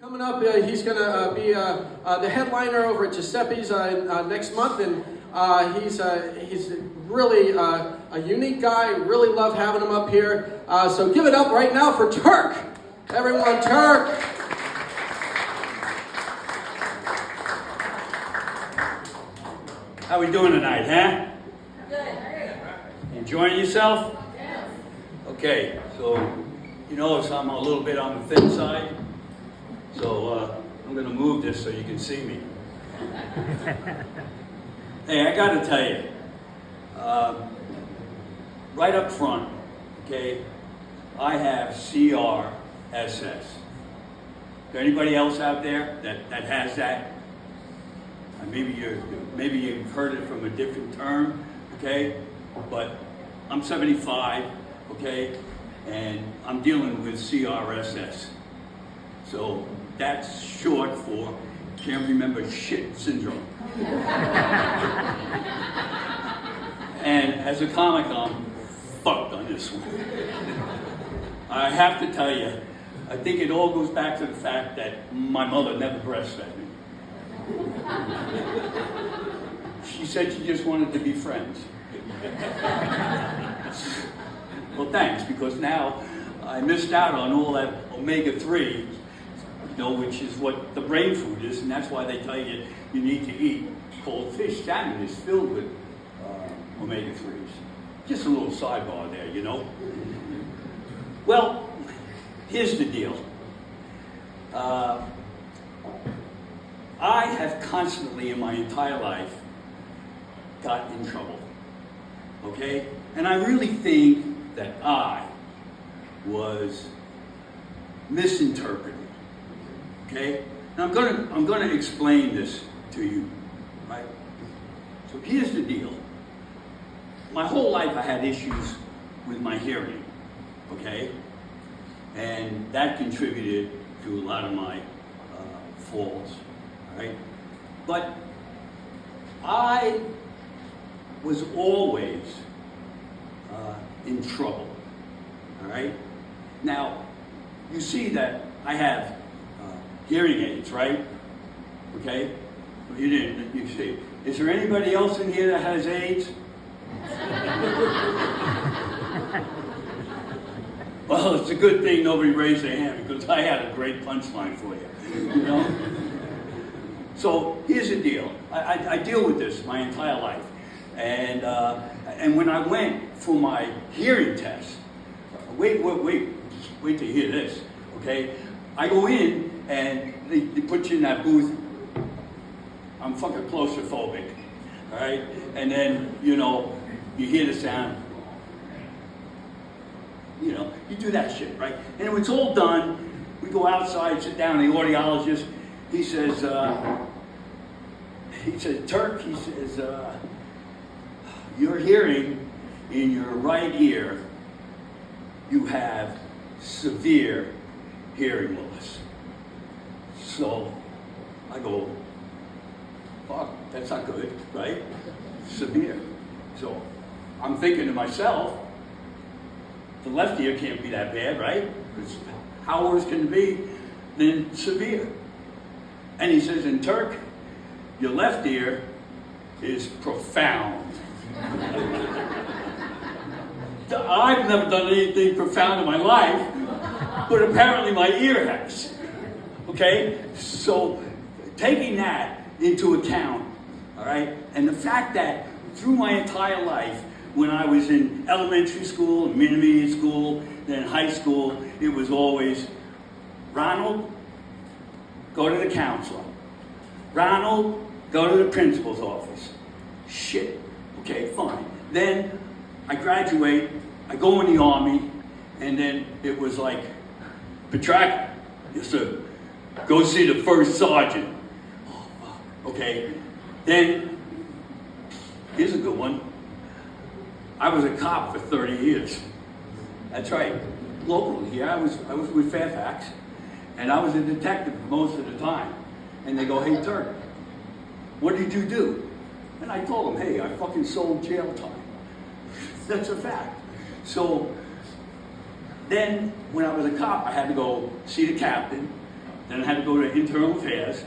Coming up, he's going to be the headliner over at Giuseppe's next month, and he's really a unique guy. Really love having him up here. So give it up right now for Turk. Everyone, Turk. How we doing tonight, huh? Good. Enjoying yourself? Yes. Okay, so you notice I'm a little bit on the thin side. So I'm going to move this so you can see me. Hey, I got to tell you, right up front, okay, I have CRSS. Is there anybody else out there that has that? Maybe you've heard it from a different term, okay? But I'm 75, okay, and I'm dealing with CRSS. So that's short for can't remember shit syndrome. And as a comic, I'm fucked on this one. I have to tell you, I think it all goes back to the fact that my mother never breastfed me. She said she just wanted to be friends. Well, thanks, because now I missed out on all that omega-3, which is what the brain food is, and that's why they tell you you need to eat cold fish. Salmon is filled with omega-3s. Just a little sidebar there, Well, here's the deal. I have constantly in my entire life got in trouble, okay? And I really think that I was misinterpreted, okay? Now I'm gonna explain this to you, right? So here's the deal. My whole life I had issues with my hearing, okay? And that contributed to a lot of my falls, right? But I was always in trouble, all right? Now, you see that I have hearing aids, right? Okay? Well, you didn't, you see. Is there anybody else in here that has AIDS? Well, it's a good thing nobody raised their hand because I had a great punchline for you, So here's the deal. I deal with this my entire life. And when I went for my hearing test, wait to hear this, okay? I go in and they put you in that booth. I'm fucking claustrophobic, all right? And then, you hear the sound. You do that shit, right? And when it's all done, we go outside, sit down, the audiologist, he says, Turk, he says, your hearing in your right ear, you have severe hearing loss. So I go, fuck, that's not good, right? Severe. So I'm thinking to myself, the left ear can't be that bad, right? Because how worse can it be than severe? And he says, in Turk, your left ear is profound. I've never done anything profound in my life, but apparently my ear has. Okay? So, taking that into account, all right, and the fact that through my entire life, when I was in elementary school, intermediate school, then high school, it was always, Ronald, go to the counselor. Ronald, go to the principal's office. Shit. Okay, fine. Then I graduate, I go in the Army, and then it was like, Petrack, yes sir, go see the first sergeant. Oh, fuck. Okay. Then, here's a good one. I was a cop for 30 years. That's right. Locally here, I was with Fairfax, and I was a detective most of the time. And they go, hey Turk, what did you do? And I told them, hey, I fucking sold jail time. That's a fact. So then, when I was a cop, I had to go see the captain, Then I had to go to internal affairs.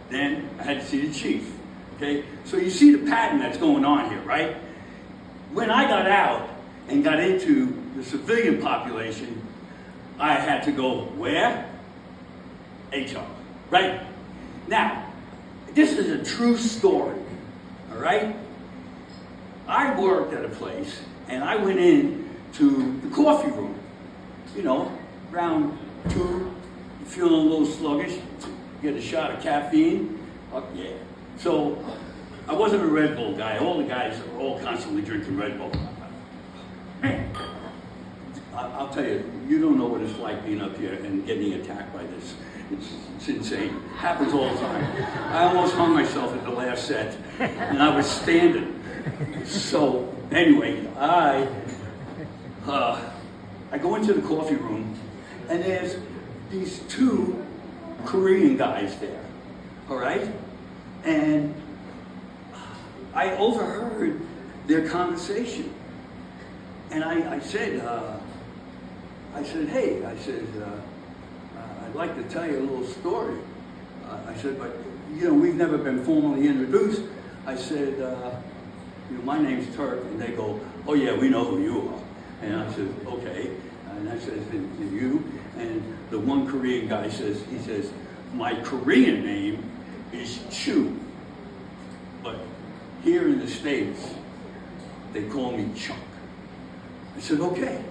Then I had to see the chief. Okay? So you see the pattern that's going on here, right? When I got out and got into the civilian population, I had to go where? HR. Right? Now, this is a true story. All right? I worked at a place and I went in to the coffee room. You know, around 2, feeling a little sluggish, get a shot of caffeine. Oh, yeah. So I wasn't a Red Bull guy. All the guys are all constantly drinking Red Bull. Man, I'll tell you, you don't know what it's like being up here and getting attacked by this. It's insane. Happens all the time. I almost hung myself at the last set, and I was standing. So anyway, I go into the coffee room, and there's these 2 Korean guys there, all right? And I overheard their conversation. And I said, hey, I'd like to tell you a little story. I said, but, you know, we've never been formally introduced. I said, you know, my name's Turk. And they go, oh, yeah, we know who you are. And I said, okay. And I said, and you? And the one Korean guy says, he says, my Korean name is Chu. But here in the States, they call me Chuck. I said, okay.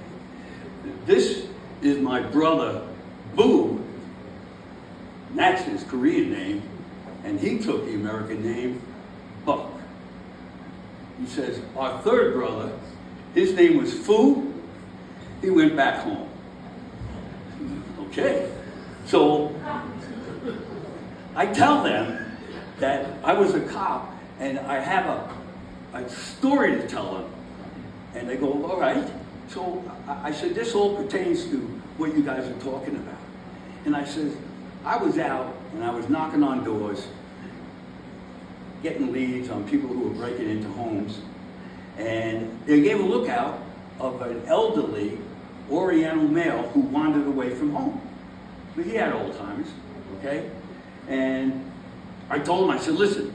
This is my brother, Boo. That's his Korean name. And he took the American name, Buck. He says, our third brother, his name was Fu. He went back home. Okay. So I tell them that I was a cop and I have a story to tell them. And they go, all right. So I said, this all pertains to what you guys are talking about. And I said, I was out and I was knocking on doors, getting leads on people who were breaking into homes. And they gave a lookout of an elderly Oriental male who wandered away from home. But he had Alzheimer's, okay? And I told him, I said, listen,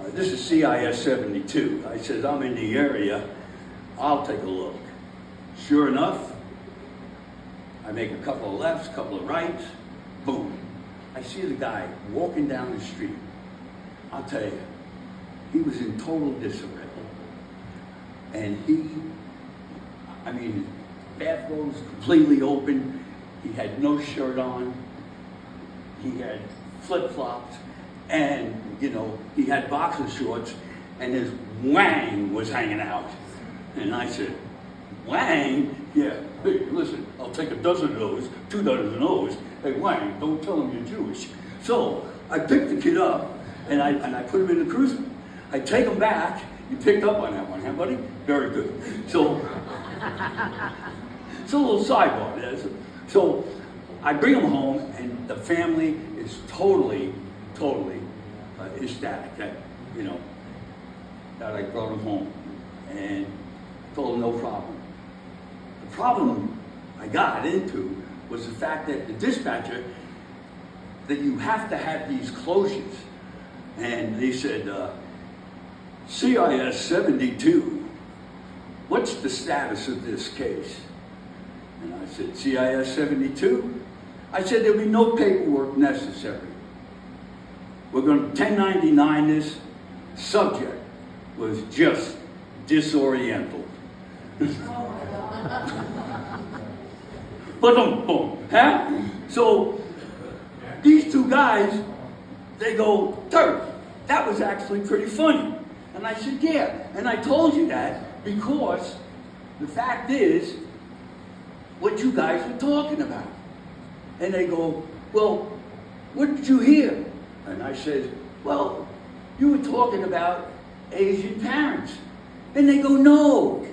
this is CIS 72. I said, I'm in the area. I'll take a look. Sure enough, I make a couple of lefts, a couple of rights, boom. I see the guy walking down the street. I'll tell you, he was in total disarray. And his bathrobe was completely open. He had no shirt on. He had flip-flops. And, you know, he had boxer shorts. And his wang was hanging out. And I said, wang? Yeah, hey, listen, I'll take a dozen of those, 2 dozen of those. Hey, wang, don't tell him you're Jewish. So I picked the kid up, and I put him in the cruiser. I take him back. You picked up on that one, huh, buddy? Very good. So, it's a little sidebar. So I bring him home, and the family is totally ecstatic that, you know, that I brought him home. And told him no problem. The problem I got into was the fact that the dispatcher, that you have to have these closures. And they said, CIS 72, what's the status of this case? And I said, CIS 72? I said, there'll be no paperwork necessary. We're going to 1099 this. Subject was just disoriental. Boom, huh? So these 2 guys, they go, Turk, that was actually pretty funny. And I said, yeah. And I told you that because the fact is what you guys were talking about. And they go, well, what did you hear? And I said, well, you were talking about Asian parents. And they go, no,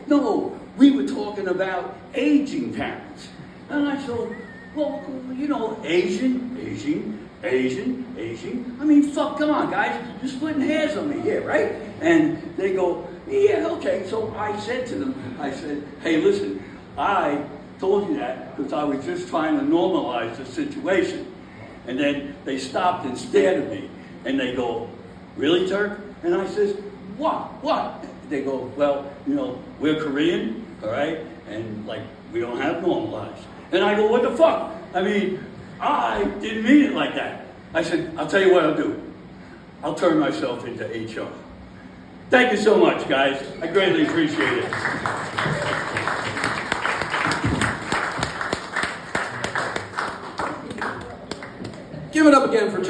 we were talking about aging parents. And I said, well, you know, Asian. I mean, come on, guys, you're splitting hairs on me here, right? And they go, yeah, okay. So I said to them, I said, hey, listen, I told you that because I was just trying to normalize the situation. And then they stopped and stared at me. And they go, really, Turk? And I says, what? They go, well, you know, we're Korean, all right? And like, we don't have normal lives. And I go, what the fuck? I mean, I didn't mean it like that. I said, I'll tell you what I'll do. I'll turn myself into HR. Thank you so much, guys. I greatly appreciate it. Give it up again for Turk.